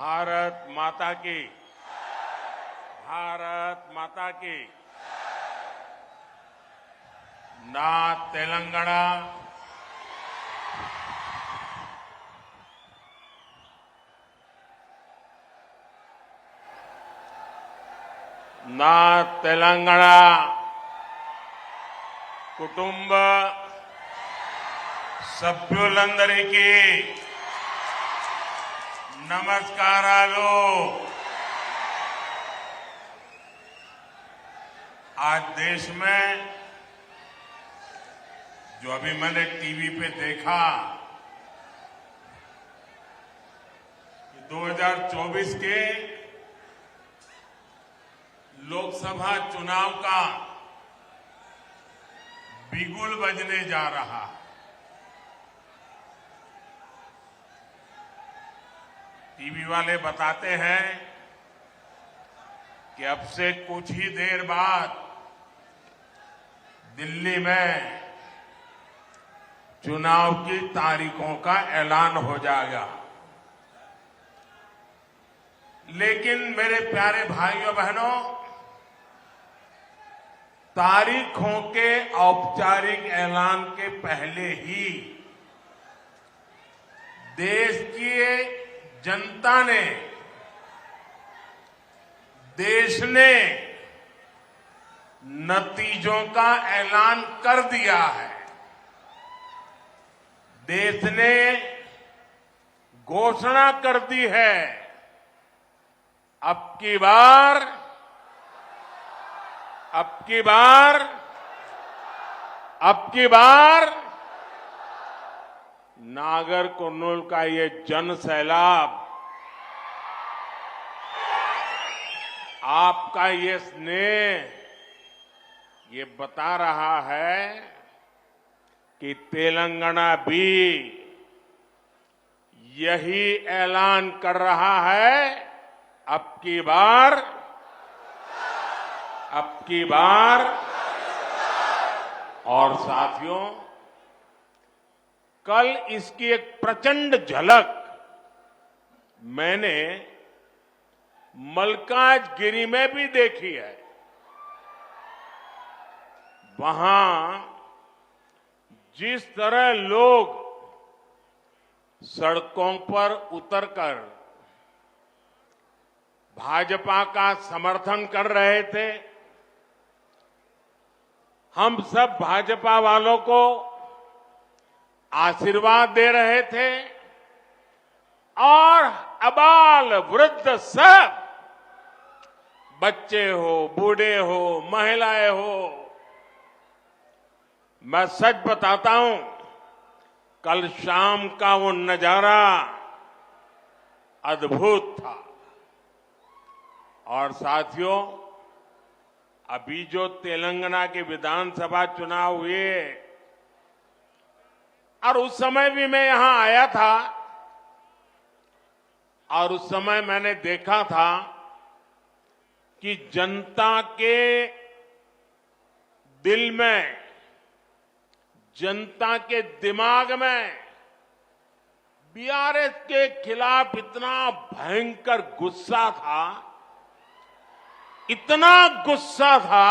भारत माता की, भारत माता की। ना तेलंगाना, ना तेलंगाना कुटुंब సభ్యులందరికీ नमस्कारालु। आज देश में जो अभी मैंने टीवी पे देखा, 2024 के लोकसभा चुनाव का बिगुल बजने जा रहा। टीवी वाले बताते हैं कि अब से कुछ ही देर बाद दिल्ली में चुनाव की तारीखों का ऐलान हो जाएगा। लेकिन मेरे प्यारे भाइयों बहनों, तारीखों के औपचारिक ऐलान के पहले ही देश की जनता ने, देश ने नतीजों का ऐलान कर दिया है। देश ने घोषणा कर दी है, अब की बार नागर कुर्नूल का ये जन सैलाब, आपका ये स्नेह, ये बता रहा है कि तेलंगाना भी यही ऐलान कर रहा है, अब की बार। और साथियों, कल इसकी एक प्रचंड झलक मैंने मलकाजगिरी में भी देखी है। वहां जिस तरह लोग सड़कों पर उतरकर भाजपा का समर्थन कर रहे थे, हम सब भाजपा वालों को आशीर्वाद दे रहे थे और अबाल वृद्ध सब, बच्चे हो, बूढ़े हो, महिलाएं हो, मैं सच बताता हूं, कल शाम का वो नजारा अद्भुत था। और साथियों, अभी जो तेलंगाना के विधानसभा चुनाव हुए, और उस समय भी मैं यहां आया था और उस समय मैंने देखा था कि जनता के दिल में, जनता के दिमाग में बीआरएस के खिलाफ इतना भयंकर गुस्सा था, इतना गुस्सा था,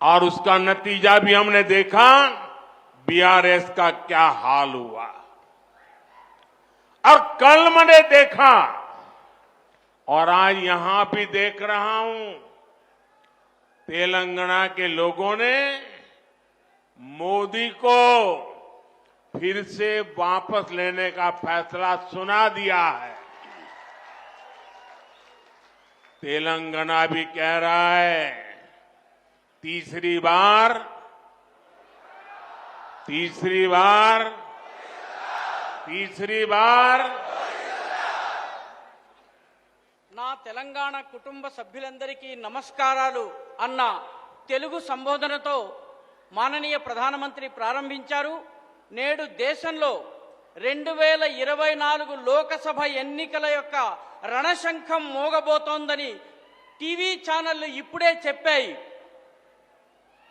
और उसका नतीजा भी हमने देखा, बीआरएस का क्या हाल हुआ। और कल मैंने देखा और आज यहां भी देख रहा हूं, तेलंगाना के लोगों ने मोदी को फिर से वापस लेने का फैसला सुना दिया है। तेलंगाना भी कह रहा है, तीसरी बार నా తెలంగాణ కుటుంబ సభ్యులందరికీ నమస్కారాలు అన్న తెలుగు సంబోధనతో మాననీయ ప్రధానమంత్రి ప్రారంభించారు. నేడు దేశంలో 2024 లోకసభ ఎన్నికల యొక్క రణశంఖం మోగబోతోందని టీవీ ఛానళ్లు ఇప్పుడే చెప్పాయి.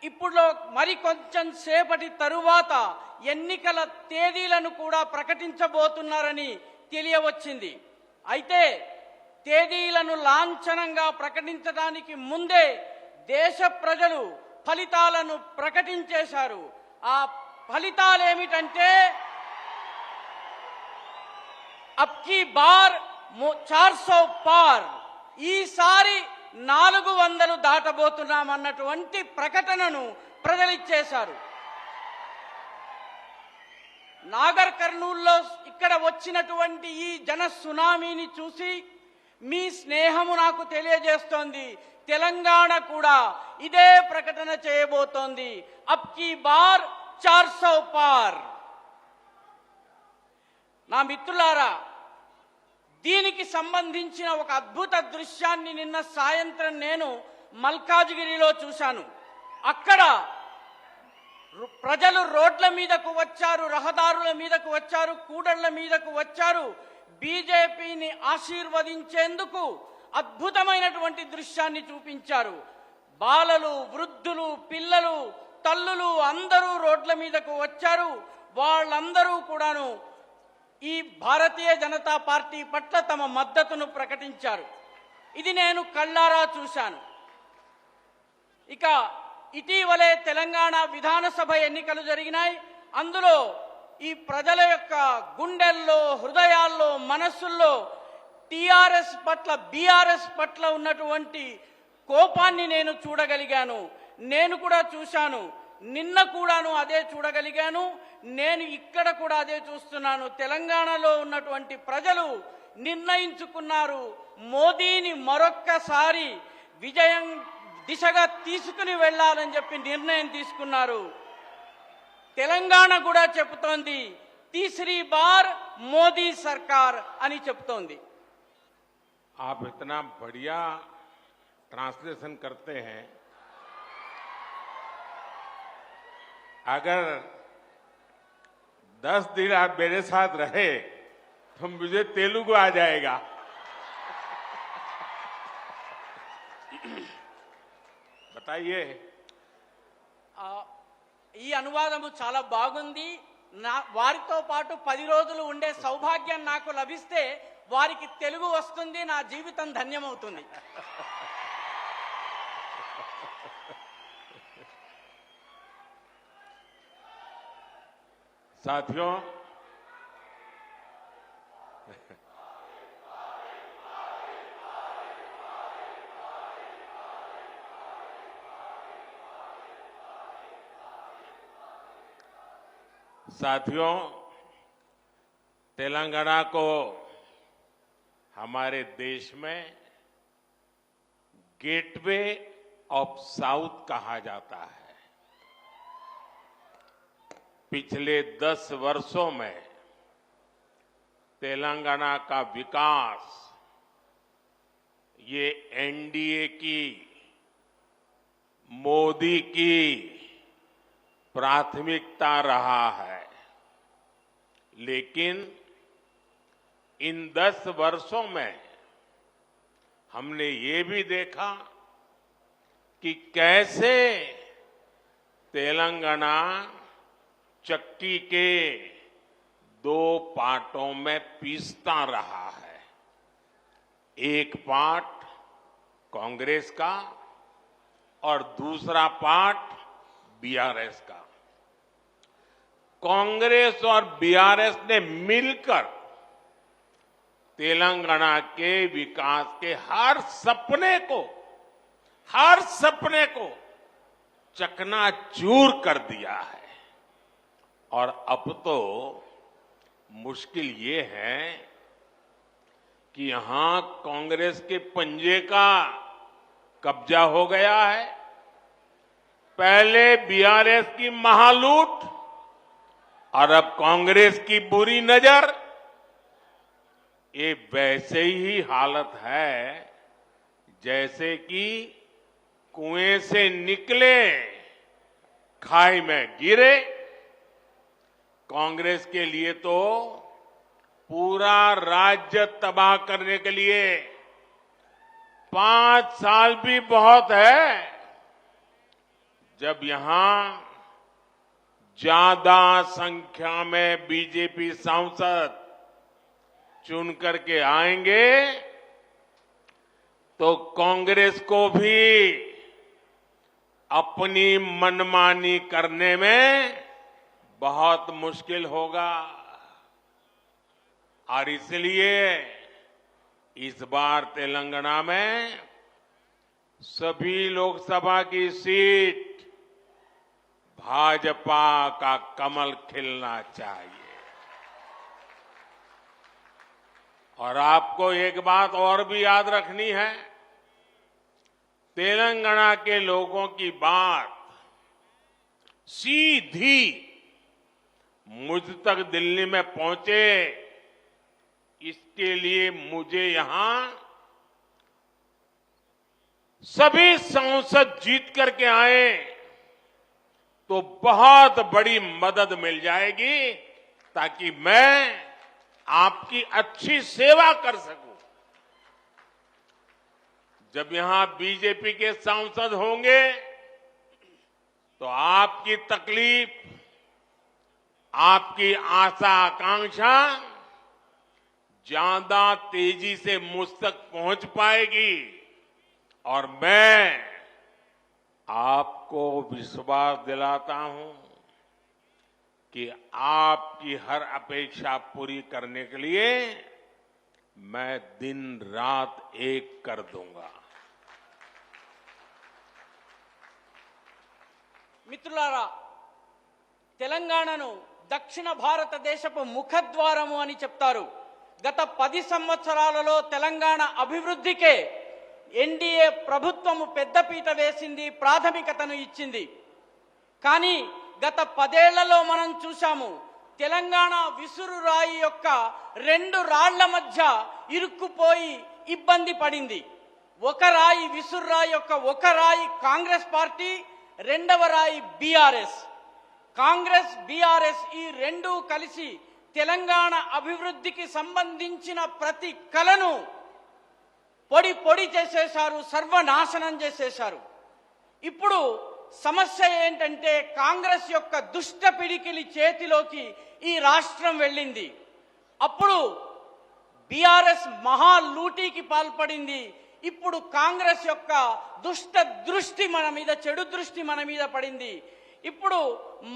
ఇప్పుడు మరి కొంచెం సేపటి తరువాత ఎన్నికల తేదీలను కూడా ప్రకటించబోతున్నారని తెలియవచ్చింది. అయితే తేదీలను లాంఛనంగా ప్రకటించడానికి ముందే దేశ ప్రజలు ఫలితాలను ప్రకటించేశారు. ఆ ఫలితాలు ఏమిటంటే అబ్కి బార్ 400 పార్, ఈసారి 400 దాటబోతున్నామన్నటువంటి ప్రకటనను ప్రజలిచ్చేశారు. నాగర్ కర్నూల్లో ఇక్కడ వచ్చినటువంటి ఈ జన సునామీని చూసి మీ స్నేహము నాకు తెలియజేస్తోంది. తెలంగాణ కూడా ఇదే ప్రకటన చేయబోతోంది. అబ్కి బార్ 400 పార్. నా మిత్రులారా, దీనికి సంబంధించిన ఒక అద్భుత దృశ్యాన్ని నిన్న సాయంత్రం నేను మల్కాజ్గిరిలో చూశాను. అక్కడ ప్రజలు రోడ్ల మీదకు వచ్చారు, రహదారుల మీదకు వచ్చారు, కూడళ్ల మీదకు వచ్చారు. బీజేపీని ఆశీర్వదించేందుకు అద్భుతమైనటువంటి దృశ్యాన్ని చూపించారు. బాలలు, వృద్ధులు, పిల్లలు, తల్లులు అందరూ రోడ్ల మీదకు వచ్చారు. వాళ్ళందరూ కూడాను ఈ భారతీయ జనతా పార్టీ పట్ల తమ మద్దతును ప్రకటించారు. ఇది నేను కళ్ళారా చూశాను. ఇక ఇటీవలే తెలంగాణ విధానసభ ఎన్నికలు జరిగినాయి. అందులో ఈ ప్రజల యొక్క గుండెల్లో, హృదయాల్లో, మనస్సుల్లో టీఆర్ఎస్ పట్ల, బీఆర్ఎస్ పట్ల ఉన్నటువంటి కోపాన్ని నేను చూడగలిగాను. నేను కూడా చూశాను. నిన్న కూడాను అదే చూడగలిగాను. నేను ఇక్కడ కూడా అదే చూస్తున్నాను. తెలంగాణలో ఉన్నటువంటి ప్రజలు నిర్ణయించుకున్నారు, మోదీని మరొక్కసారి విజయం దిశగా తీసుకుని వెళ్ళాలని చెప్పి నిర్ణయం తీసుకున్నారు. తెలంగాణ కూడా చెబుతోంది తీసరీ బార్ మోదీ సర్కార్ అని చెబుతోంది. आप इतना बढ़िया ट्रांसलेशन करते हैं, अगर 10 दिन आप मेरे साथ रहे तो मुझे तेलुगु आ जाएगा. बताइए. ఈ అనువాదము చాలా బాగుంది. వారితో పాటు 10 రోజులు ఉండే సౌభాగ్యం నాకు లభిస్తే వారికి తెలుగు వస్తుంది, నా జీవితం ధన్యమవుతుంది. साथियों, साथियों, तेलंगाना को हमारे देश में गेटवे ऑफ साउथ कहा जाता है. पिछले 10 वर्षों में तेलंगाना का विकास ये एनडीए की, मोदी की प्राथमिकता रहा है. लेकिन इन 10 वर्षों में हमने ये भी देखा कि कैसे तेलंगाना चक्की के 2 पार्टों में पीसता रहा है. एक पार्ट कांग्रेस का और दूसरा पार्ट बीआरएस का. कांग्रेस और बीआरएस ने मिलकर तेलंगाना के विकास के हर सपने को चकनाचूर कर दिया है. और अब तो मुश्किल ये है कि यहां कांग्रेस के पंजे का कब्जा हो गया है. पहले बीआरएस की महालूट और अब कांग्रेस की बुरी नजर. ये वैसे ही हालत है जैसे कि कुएं से निकले खाई में गिरे. कांग्रेस के लिए तो पूरा राज्य तबाह करने के लिए 5 साल भी बहुत है. जब यहां ज्यादा संख्या में बीजेपी सांसद चुन करके आएंगे तो कांग्रेस को भी अपनी मनमानी करने में बहुत मुश्किल होगा। और इसलिए इस बार तेलंगाना में सभी लोकसभा की सीट भाजपा का कमल खिलना चाहिए। और आपको एक बात और भी याद रखनी है, तेलंगाना के लोगों की बात सीधी मुझ तक दिल्ली में पहुंचे, इसके लिए मुझे यहां सभी सांसद जीत करके आए तो बहुत बड़ी मदद मिल जाएगी, ताकि मैं आपकी अच्छी सेवा कर सकूं। जब यहां बीजेपी के सांसद होंगे तो आपकी तकलीफ, आपकी आशा आकांक्षा ज्यादा तेजी से मुझ तक पहुंच पाएगी। और मैं आपको विश्वास दिलाता हूं कि आपकी हर अपेक्षा पूरी करने के लिए मैं दिन रात एक कर दूंगा। మిత్రులారా, తెలంగాణను దక్షిణ భారతదేశపు ముఖద్వారము అని చెప్తారు. గత 10 సంవత్సరాలలో తెలంగాణ అభివృద్ధికే ఎన్డీఏ ప్రభుత్వము పెద్దపీట వేసింది, ప్రాథమికతను ఇచ్చింది. కానీ గత 10 ఏళ్లలో మనం చూశాము, తెలంగాణ విసురురాయి యొక్క 2 రాళ్ల మధ్య ఇరుక్కుపోయి ఇబ్బంది పడింది. ఒక రాయి విసురురాయి యొక్క ఒక రాయి కాంగ్రెస్ పార్టీ, రెండవ రాయి బీఆర్ఎస్. కాంగ్రెస్ బీఆర్ఎస్ ఈ రెండు కలిసి తెలంగాణ అభివృద్ధికి సంబంధించిన ప్రతి కలను పొడి పొడి చేసేశారు, సర్వనాశనం చేసేశారు. ఇప్పుడు సమస్య ఏంటంటే కాంగ్రెస్ యొక్క దుష్ట పిడికిలి చేతిలోకి ఈ రాష్ట్రం వెళ్ళింది. అప్పుడు బీఆర్ఎస్ మహా లూటీకి పాల్పడింది. ఇప్పుడు కాంగ్రెస్ యొక్క దుష్ట దృష్టి మన మీద, చెడు దృష్టి మన మీద పడింది. ఇప్పుడు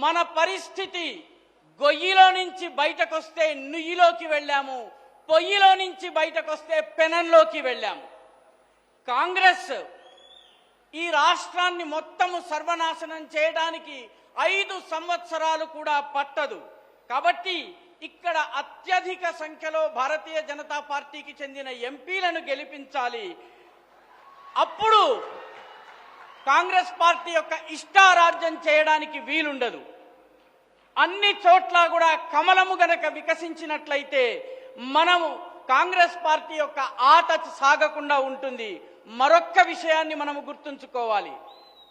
మన పరిస్థితి గొయ్యిలో నుంచి బయటకొస్తే నుయ్యిలోకి వెళ్ళాము, పొయ్యిలో నుంచి బయటకొస్తే పెనంలోకి వెళ్ళాము. కాంగ్రెస్ ఈ రాష్ట్రాన్ని మొత్తము సర్వనాశనం చేయడానికి 5 సంవత్సరాలు కూడా పట్టదు. కాబట్టి ఇక్కడ అత్యధిక సంఖ్యలో భారతీయ జనతా పార్టీకి చెందిన ఎంపీలను గెలిపించాలి. అప్పుడు కాంగ్రెస్ పార్టీ యొక్క ఇష్టారాజ్యం చేయడానికి వీలుండదు. అన్ని చోట్ల కూడా కమలము గనక వికసించినట్లయితే మనము కాంగ్రెస్ పార్టీ యొక్క ఆట సాగకుండా ఉంటుంది. మరొక్క విషయాన్ని మనము గుర్తుంచుకోవాలి.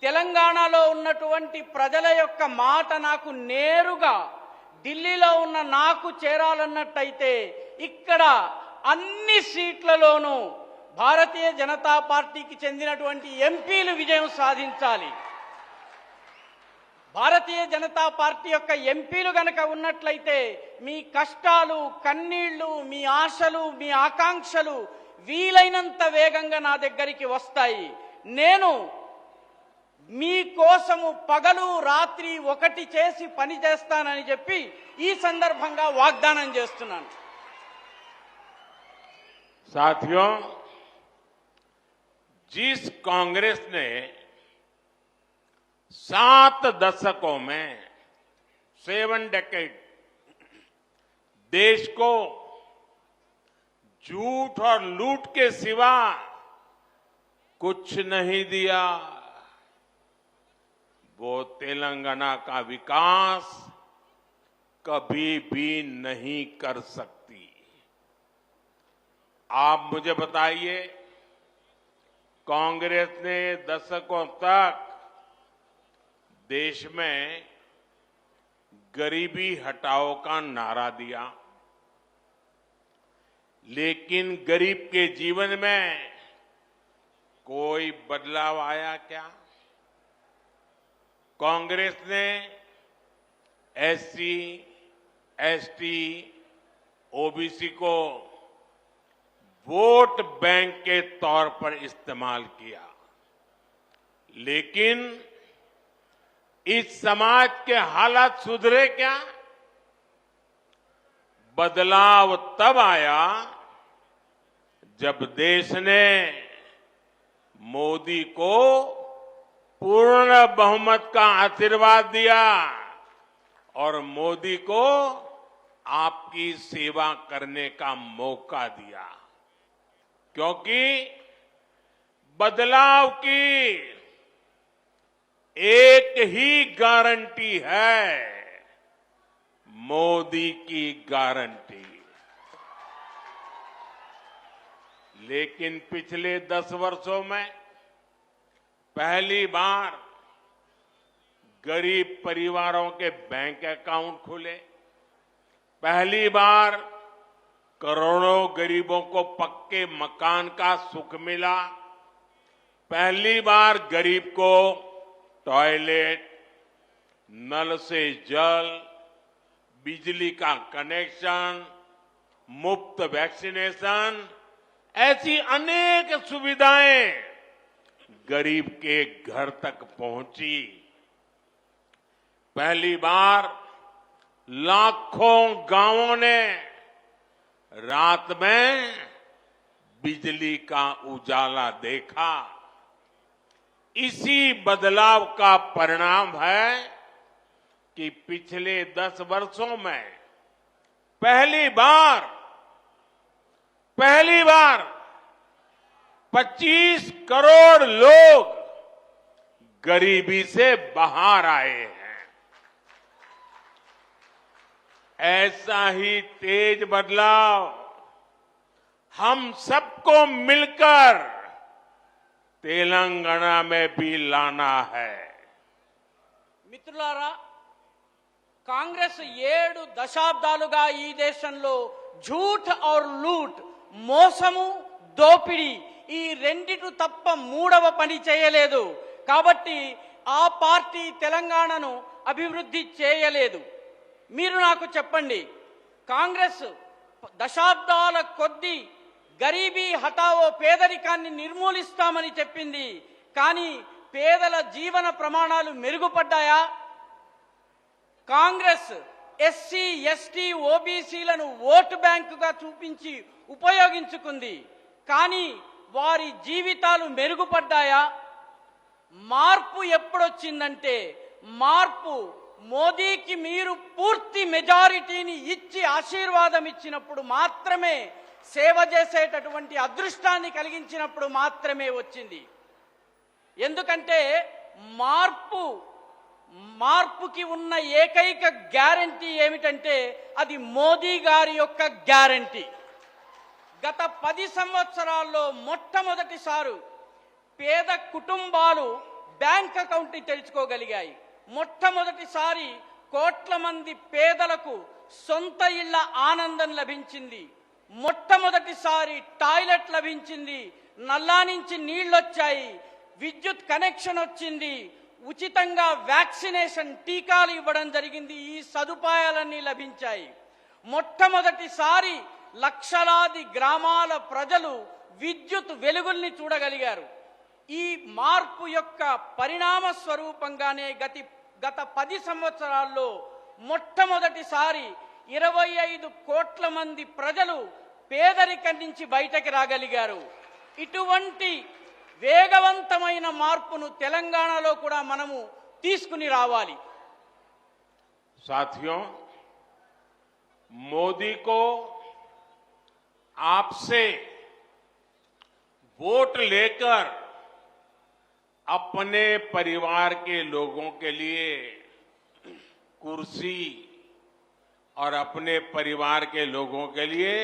తెలంగాణలో ఉన్నటువంటి ప్రజల యొక్క మాట నాకు నేరుగా ఢిల్లీలో ఉన్న నాకు చేరాలన్నట్టయితే ఇక్కడ అన్ని సీట్లలోనూ భారతీయ జనతా పార్టీకి చెందినటువంటి ఎంపీలు విజయం సాధించాలి. భారతీయ జనతా పార్టీ యొక్క ఎంపీలు గనక ఉన్నట్లయితే మీ కష్టాలు, కన్నీళ్లు, మీ ఆశలు, మీ ఆకాంక్షలు వీలైనంత వేగంగా నా దగ్గరికి వస్తాయి. నేను మీ కోసము పగలు రాత్రి ఒకటి చేసి పని చేస్తానని చెప్పి ఈ సందర్భంగా వాగ్దానం చేస్తున్నాను. साथियों, जिस कांग्रेस ने 7 दशकों में 7 डेकेड देश को झूठ और लूट के सिवा कुछ नहीं दिया, वो तेलंगाना का विकास कभी भी नहीं कर सकती। आप मुझे बताइए, कांग्रेस ने दशकों तक देश में गरीबी हटाओ का नारा दिया, लेकिन गरीब के जीवन में कोई बदलाव आया क्या? कांग्रेस ने एससी, एसटी, ओबीसी को वोट बैंक के तौर पर इस्तेमाल किया। लेकिन इस समाज के हालात सुधरे क्या? बदलाव तब आया जब देश ने मोदी को पूर्ण बहुमत का आशीर्वाद दिया और मोदी को आपकी सेवा करने का मौका दिया। क्योंकि बदलाव की एक ही गारंटी है, मोदी की गारंटी। लेकिन पिछले 10 वर्षों में पहली बार गरीब परिवारों के बैंक अकाउंट खुले, पहली बार करोड़ों गरीबों को पक्के मकान का सुख मिला, पहली बार गरीब को टॉयलेट, नल से जल, बिजली का कनेक्शन, मुफ्त वैक्सीनेशन, ऐसी अनेक सुविधाएं गरीब के घर तक पहुंची। पहली बार लाखों गांवों ने रात में बिजली का उजाला देखा। इसी बदलाव का परिणाम है कि पिछले 10 वर्षों में पहली बार 25 करोड़ लोग गरीबी से बाहर आए हैं। ऐसा ही तेज बदलाव हम सबको मिलकर तेलंगाना में भी लाना है। మిత్రులారా, కాంగ్రెస్ 7 దశాబ్దాలుగా ఈ దేశంలో झूठ और लूट, మోసము, దోపిడీ ఈ రెండిటి తప్ప మూడవ పని చేయలేదు. కాబట్టి ఆ పార్టీ తెలంగాణను అభివృద్ధి చేయలేదు. మీరు నాకు చెప్పండి, కాంగ్రెస్ దశాబ్దాల కొద్దీ గరీబీ హటావో, పేదరికాన్ని నిర్మూలిస్తామని చెప్పింది. కానీ పేదల జీవన ప్రమాణాలు మెరుగుపడ్డాయా? కాంగ్రెస్ ఎస్సీ, ఎస్టీ, ఓబీసీలను ఓటు బ్యాంకుగా చూపించి ఉపయోగించుకుంది. కానీ వారి జీవితాలు మెరుగుపడ్డాయా? మార్పు ఎప్పుడొచ్చిందంటే, మార్పు మోదీకి మీరు పూర్తి మెజారిటీని ఇచ్చి ఆశీర్వాదం ఇచ్చినప్పుడు మాత్రమే, సేవ చేసేటటువంటి అదృష్టాన్ని కలిగించినప్పుడు మాత్రమే వచ్చింది. ఎందుకంటే మార్పుకి ఉన్న ఏకైక గ్యారంటీ ఏమిటంటే అది మోదీ గారి యొక్క గ్యారంటీ. గత 10 సంవత్సరాల్లో మొట్టమొదటిసారి పేద కుటుంబాలు బ్యాంక్ అకౌంట్ తెరుచుకోగలిగాయి. మొట్టమొదటిసారి కోట్ల మంది పేదలకు సొంత ఇళ్ల ఆనందం లభించింది. మొట్టమొదటిసారి టాయిలెట్ లభించింది, నల్లా నుంచి నీళ్లొచ్చాయి, విద్యుత్ కనెక్షన్ వచ్చింది, ఉచితంగా వ్యాక్సినేషన్ టీకాలు ఇవ్వడం జరిగింది. ఈ సదుపాయాలన్నీ లభించాయి. మొట్టమొదటిసారి లక్షలాది గ్రామాల ప్రజలు విద్యుత్ వెలుగుల్ని చూడగలిగారు. ఈ మార్పు యొక్క పరిణామ స్వరూపంగానే గత 10 సంవత్సరాల్లో మొట్టమొదటిసారి 25 కోట్ల మంది ప్రజలు పేదరికం నుంచి బయటకు రాగలిగారు. ఇటువంటి వేగవంతమైన మార్పును తెలంగాణలో కూడా మనము తీసుకుని రావాలి. साथियों, मोदी को आपसे वोट लेकर अपने परिवार के लोगों के लिए कुर्सी और अपने परिवार के लोगों के लिए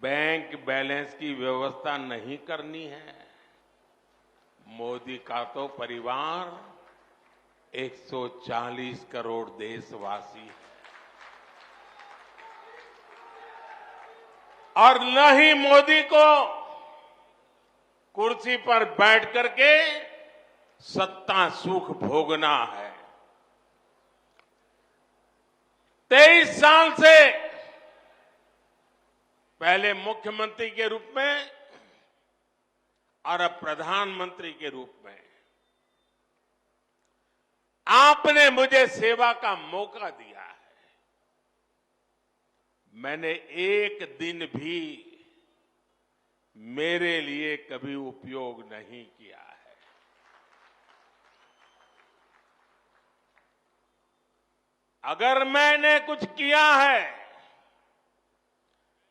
बैंक बैलेंस की व्यवस्था नहीं करनी है। मोदी का तो परिवार 140 करोड़ देशवासी है और न ही मोदी को कुर्सी पर बैठ करके सत्ता सुख भोगना है। 23 साल से पहले मुख्यमंत्री के रूप में और अब प्रधानमंत्री के रूप में आपने मुझे सेवा का मौका दिया है। मैंने एक दिन भी मेरे लिए कभी उपयोग नहीं किया है। अगर मैंने कुछ किया है,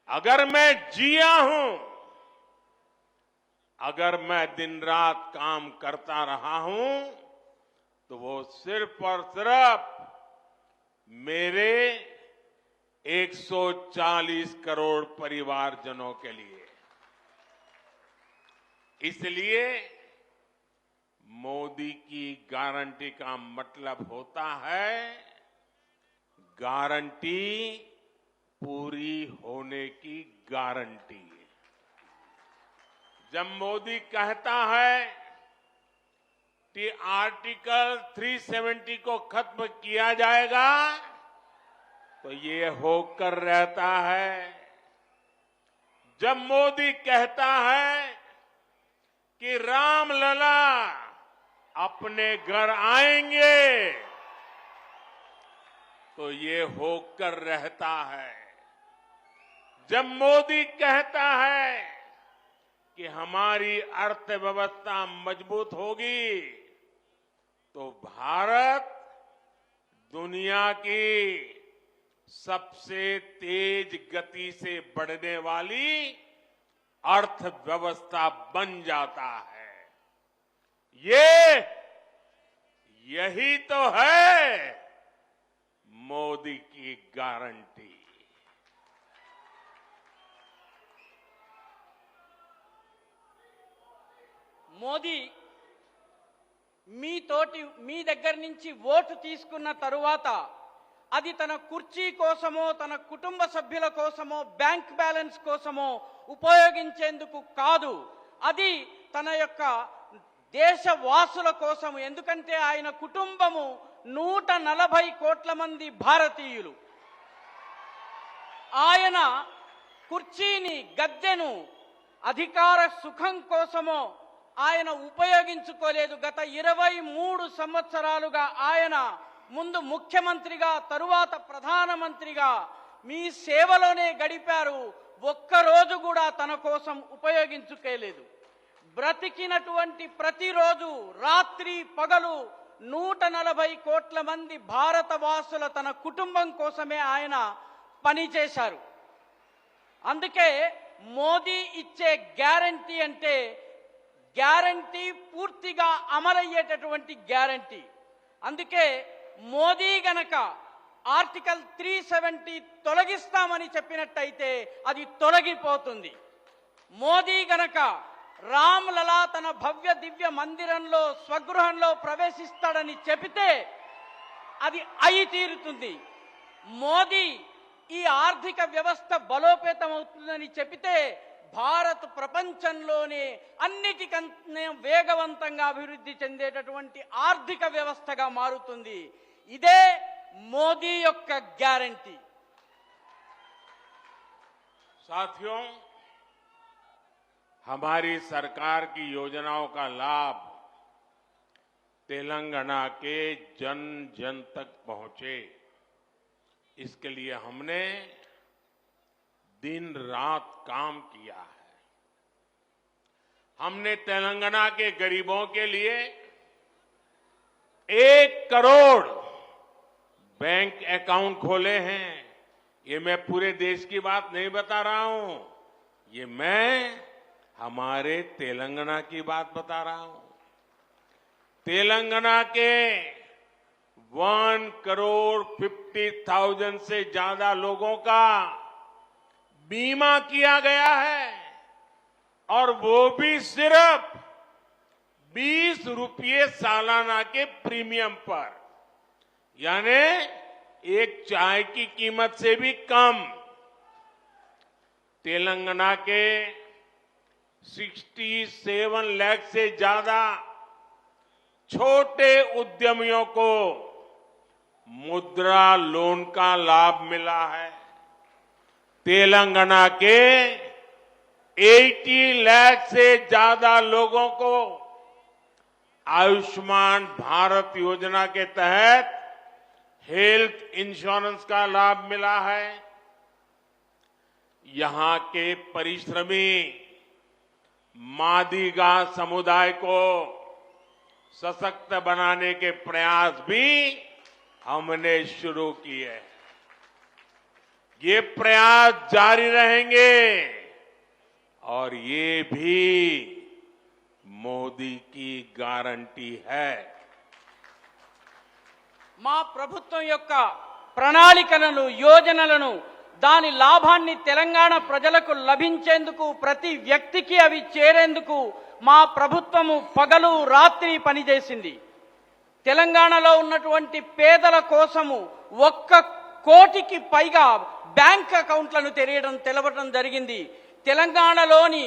अगर मैं जिया हूं, अगर मैं दिन रात काम करता रहा हूं, तो वो सिर्फ और सिर्फ मेरे 140 करोड़ परिवारजनों के लिए। इसलिए मोदी की गारंटी का मतलब होता है गारंटी पूरी होने की गारंटी। जब मोदी कहता है कि आर्टिकल 370 को खत्म किया जाएगा, तो ये होकर रहता है। जब मोदी कहता है कि रामलला अपने घर आएंगे, तो ये होकर रहता है। जब मोदी कहता है कि हमारी अर्थव्यवस्था मजबूत होगी, तो भारत दुनिया की सबसे तेज गति से बढ़ने वाली अर्थव्यवस्था बन जाता है। यही तो है मोदी की गारंटी। మోదీ మీ దగ్గర నుంచి ఓటు తీసుకున్న తరువాత అది తన కుర్చీ కోసమో తన కుటుంబ సభ్యుల కోసమో బ్యాంక్ బ్యాలెన్స్ కోసమో ఉపయోగించేందుకు కాదు, అది తన యొక్క దేశ వాసుల కోసం. ఎందుకంటే ఆయన కుటుంబము 140 కోట్ల మంది భారతీయులు. ఆయన కుర్చీని, గద్దెను అధికార సుఖం కోసమో ఆయన ఉపయోగించుకోలేదు. గత 23 సంవత్సరాలుగా ఆయన ముందు ముఖ్యమంత్రిగా, తరువాత ప్రధానమంత్రిగా మీ సేవలోనే గడిపారు. ఒక్కరోజు కూడా తన కోసం ఉపయోగించుకోలేదు. బ్రతికినటువంటి ప్రతిరోజు రాత్రి పగలు 140 కోట్ల మంది భారతవాసుల తన కుటుంబం కోసమే ఆయన పనిచేశారు. అందుకే మోదీ ఇచ్చే గ్యారంటీ అంటే గ్యారంటీ పూర్తిగా అమలయ్యేటటువంటి గ్యారంటీ. అందుకే మోదీ గనక ఆర్టికల్ 370 తొలగిస్తామని చెప్పినట్టయితే అది తొలగిపోతుంది. మోదీ గనక రామ్లలా తన భవ్య దివ్య మందిరంలో స్వగృహంలో ప్రవేశిస్తాడని చెబితే అది అయి తీరుతుంది. మోదీ ఈ ఆర్థిక వ్యవస్థ బలోపేతం అవుతుందని చెబితే భారత్ ప్రపంచంలోనే అన్నిటికన్నా వేగవంతంగా అభివృద్ధి చెందేటటువంటి ఆర్థిక వ్యవస్థగా మారుతుంది. ఇదే మోదీ యొక్క గ్యారంటీ. साथियों, हमारी सरकार की योजनाओं का लाभ तेलंगाना के जन जन तक पहुंचे, इसके लिए हमने दिन रात काम किया है। हमने तेलंगाना के गरीबों के लिए 1 करोड़ बैंक अकाउंट खोले हैं। ये मैं पूरे देश की बात नहीं बता रहा हूं, ये मैं हमारे तेलंगाना की बात बता रहा हूं। तेलंगाना के 1,50,00,000 से ज्यादा लोगों का बीमा किया गया है, और वो भी सिर्फ 20 रुपये सालाना के प्रीमियम पर, यानी एक चाय की कीमत से भी कम। तेलंगाना के 67 लाख से ज्यादा छोटे उद्यमियों को मुद्रा लोन का लाभ मिला है। तेलंगाना के 80 लाख से ज्यादा लोगों को आयुष्मान भारत योजना के तहत हेल्थ इंश्योरेंस का लाभ मिला है। यहां के परिश्रमी मादिगा समुदाय को सशक्त बनाने के प्रयास भी हमने शुरू किए। ये प्रयास जारी रहेंगे और ये भी मोदी की गारंटी है। మా ప్రభుత్వం యొక్క ప్రణాళికలను యోజనలను దాని లాభాన్ని తెలంగాణ ప్రజలకు లభించేందుకు ప్రతి వ్యక్తికి అవి చేరేందుకు మా ప్రభుత్వము పగలు రాత్రి పనిచేసింది। తెలంగాణలో ఉన్నటువంటి పేదల కోసము 1 కోటికి పైగా బ్యాంక్ అకౌంట్లను తెరవడం జరిగింది। తెలంగాణలోని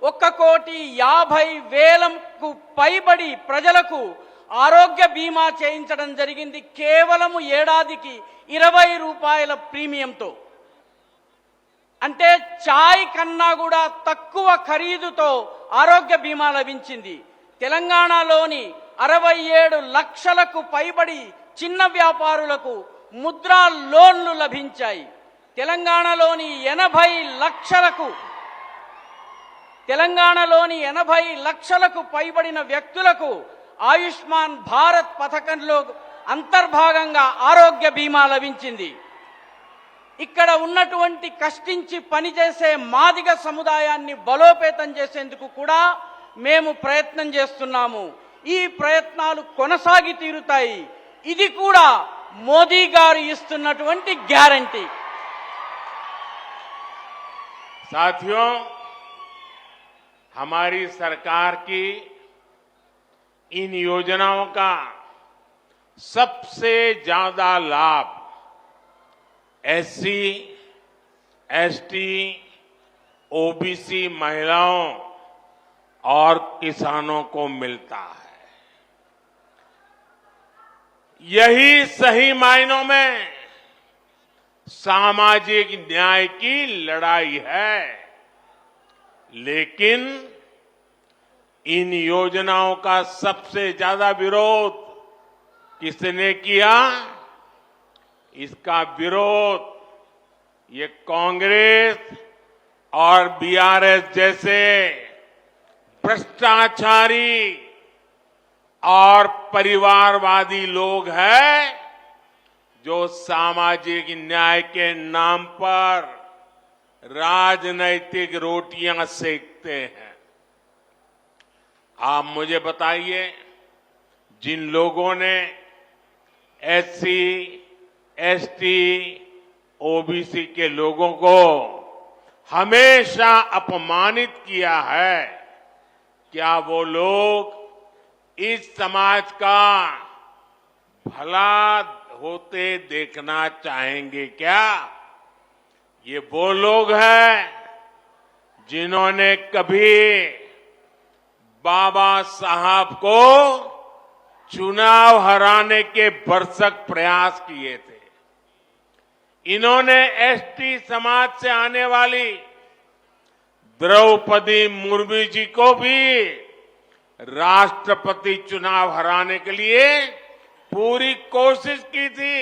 1,50,000కు పైబడి ప్రజలకు ఆరోగ్య బీమా చేయించడం జరిగింది కేవలం ఏడాదికి 20 రూపాయల ప్రీమియంతో। అంటే చాయ్ కన్నా కూడా తక్కువ ఖరీదుతో ఆరోగ్య బీమా లభించింది। తెలంగాణలోని 67 లక్షలకు పైబడి చిన్న వ్యాపారులకు ముద్రా లోన్లు లభించాయి। తెలంగాణలోని 80 లక్షలకు పైబడిన వ్యక్తులకు ఆయుష్మాన్ భారత్ పథకంలో అంతర్భాగంగా ఆరోగ్య బీమా లభించింది। ఇక్కడ ఉన్నటువంటి కష్టించి పనిచేసే మాదిగ సముదాయాన్ని బలోపేతం చేసేందుకు కూడా మేము ప్రయత్నం చేస్తున్నాము। ఈ ప్రయత్నాలు కొనసాగి తీరుతాయి। ఇది కూడా మోదీ గారు ఇస్తున్నటువంటి గ్యారంటీ। साथियों, हमारी सरकार की इन योजनाओं का सबसे ज्यादा लाभ एससी, एसटी, ओबीसी महिलाओं और किसानों को मिलता है। यही सही मायनों में सामाजिक न्याय की लड़ाई है। लेकिन इन योजनाओं का सबसे ज्यादा विरोध किसने किया? इसका विरोध ये कांग्रेस और बीआरएस जैसे भ्रष्टाचारी और परिवारवादी लोग हैं जो सामाजिक न्याय के नाम पर राजनैतिक रोटियां सेकते हैं। आप मुझे बताइए, जिन लोगों ने एससी, एसटी, ओबीसी के लोगों को हमेशा अपमानित किया है, क्या वो लोग इस समाज का भला होते देखना चाहेंगे क्या? ये वो लोग हैं जिन्होंने कभी बाबा साहब को चुनाव हराने के भरसक प्रयास किए थे। इन्होंने एसटी समाज से आने वाली द्रौपदी मुर्मू जी को भी राष्ट्रपति चुनाव हराने के लिए पूरी कोशिश की थी।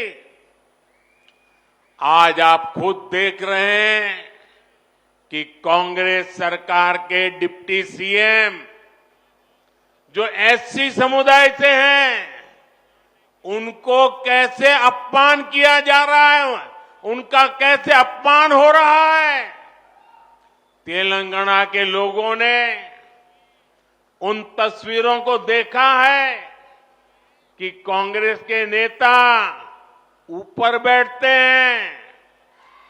आज आप खुद देख रहे हैं कि कांग्रेस सरकार के डिप्टी सीएम जो एससी समुदाय से हैं, उनको कैसे अपमान किया जा रहा है, उनका कैसे अपमान हो रहा है। तेलंगाना के लोगों ने उन तस्वीरों को देखा है कि कांग्रेस के नेता ऊपर बैठते हैं,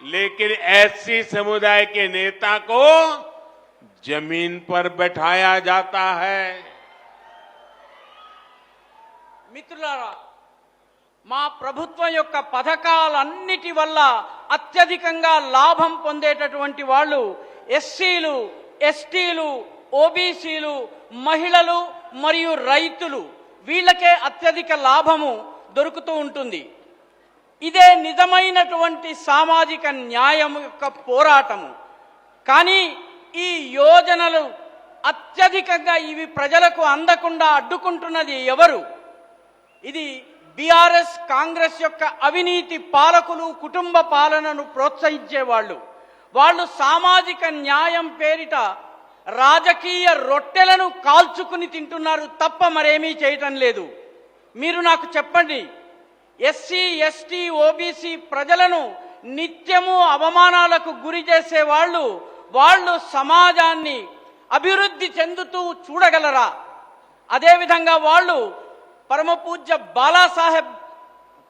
लेकिन एससी समुदाय के नेता को जमीन पर बैठाया जाता है। మిత్రులారా, మా ప్రభుత్వం యొక్క పథకాలన్నిటి వల్ల అత్యధికంగా లాభం పొందేటటువంటి వాళ్ళు ఎస్సీలు, ఎస్టీలు, ఓబీసీలు, మహిళలు మరియు రైతులు, వీళ్ళకే అత్యధిక లాభము దొరుకుతూ ఉంటుంది। ఇదే నిజమైనటువంటి సామాజిక న్యాయం యొక్క పోరాటము. కానీ ఈ యోజనలు అత్యధికంగా ఇవి ప్రజలకు అందకుండా అడ్డుకుంటున్నది ఎవరు? ఇది బీఆర్ఎస్ కాంగ్రెస్ యొక్క అవినీతి పాలకులు, కుటుంబ పాలనను ప్రోత్సహించేవాళ్ళు. వాళ్ళు సామాజిక న్యాయం పేరిట రాజకీయ రొట్టెలను కాల్చుకుని తింటున్నారు తప్ప మరేమీ చేయటం లేదు. మీరు నాకు చెప్పండి, ఎస్సీ ఎస్టీ ఓబీసీ ప్రజలను నిత్యము అవమానాలకు గురి చేసే వాళ్ళు సమాజాన్ని అభివృద్ధి చెందుతూ చూడగలరా? అదేవిధంగా వాళ్ళు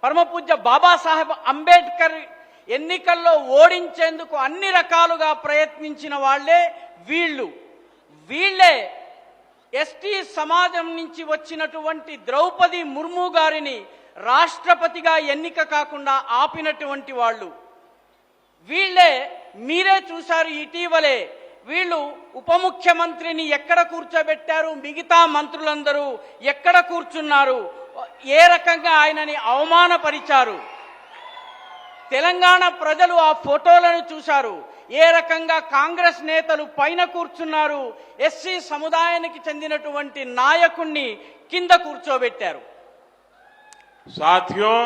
పరమపూజ్య బాబాసాహెబ్ అంబేద్కర్ ఎన్నికల్లో ఓడించేందుకు అన్ని రకాలుగా ప్రయత్నించిన వాళ్ళే వీళ్ళే ఎస్టీ సమాజం నుంచి వచ్చినటువంటి ద్రౌపది ముర్ము గారిని రాష్ట్రపతిగా ఎన్నిక కాకుండా ఆపినటువంటి వాళ్ళు వీళ్ళే. మీరే చూశారు ఇటీవలే వీళ్ళు ఉప ముఖ్యమంత్రిని ఎక్కడ కూర్చోబెట్టారు, మిగతా మంత్రులందరూ ఎక్కడ కూర్చున్నారు, ఏ రకంగా ఆయనని అవమానపరిచారు. తెలంగాణ ప్రజలు ఆ ఫోటోలను చూశారు. ఏ రకంగా కాంగ్రెస్ నేతలు పైన కూర్చున్నారు, ఎస్సీ సముదాయానికి చెందినటువంటి నాయకుణ్ణి కింద కూర్చోబెట్టారు. साथियों,